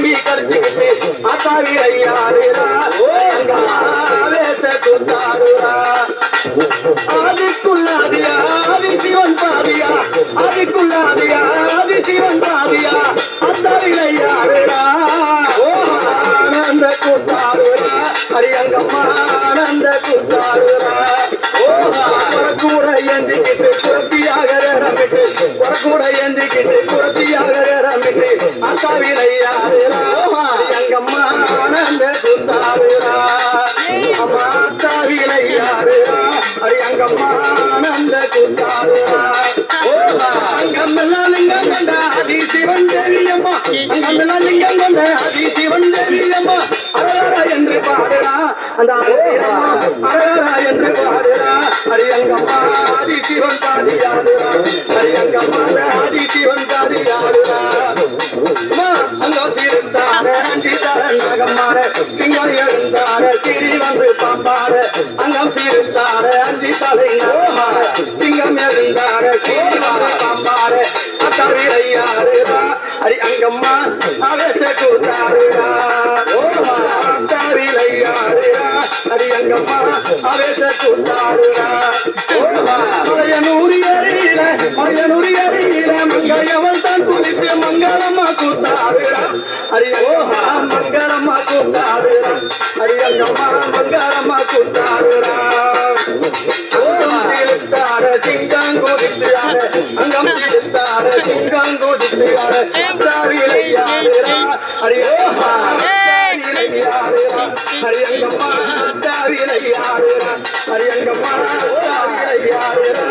வாங்கி கடிச்சுக்கிட்டு அத்தாவிரையாடுறா கூத்தாடுறா அதுக்குள்ளாதியா அது சிவன் பாதியா அதுக்குள்ளாதியா அது சிவன் பாதியா அத்தாவிரையாடுறா ஆனந்த கூத்தாடுறா அரியங்கம்மா ஆனந்த கூத்தாடுறா கூட எந்திக்கிட்டு புரத்தியாக ரமிட்டு கூட எந்திக்கிட்டு புரத்தியாக ரமிட்டு அத்தாவிரையாடுறா அரியங்கம்மா ஆனந்த கூத்தாடுறா அம்மா அத்தாவிரையாடுறா அரியங்கம்மா ஆனந்த கூத்தாடுறா அங்கமெல்லாம் லிங்கம் கொண்ட அதி சிவன் தேவியம்மா அங்கமெல்லாம் லிங்கம் கொண்ட அதி சிவன் தேவியம்மா அரகரா என்று பாடுறா அந்த அரகரா என்று பாடுறா அரியங்கம்மா ஆதி சிவன் பாடியாடுறா அரியங்கம்மா ஆதி சிவன் பாடியாடுறா அங்க சீர்த்தார அஞ்சி தர நகம்மாட சிங்கம் எழுந்தார சிறி வந்து பாம்பாட அங்கம் சீர்த்தார அஞ்சி தலை நகமாட சிங்கம் எழுந்தார சிறி வந்து பாம்பாட அத்தவிரையாடுறா அரி அங்கம்மா அவச கூத்தாடுறா அத்தவிரையாடுறா அரி அங்கம்மா அவச கூத்தாடுறா மலையனூரி அறியில மங்கையவள் தான் துணித்து மங்களம்மா கூத்தாடுறா அரியங்கம்மா மங்களம்மா கூத்தாடுறா அரியங்கம்மா மங்களம்மா கூத்தாடுறா சிங்காங்குடித்தார அங்கம் சிறுத்தார சிங்காங்குடித்தார அத்தாவிரையாடுறா அரியங்கம்மா அரியங்கம்மா அத்தாவிரையாடுறா அரியங்கம்மா அத்தாவிரையாடுறா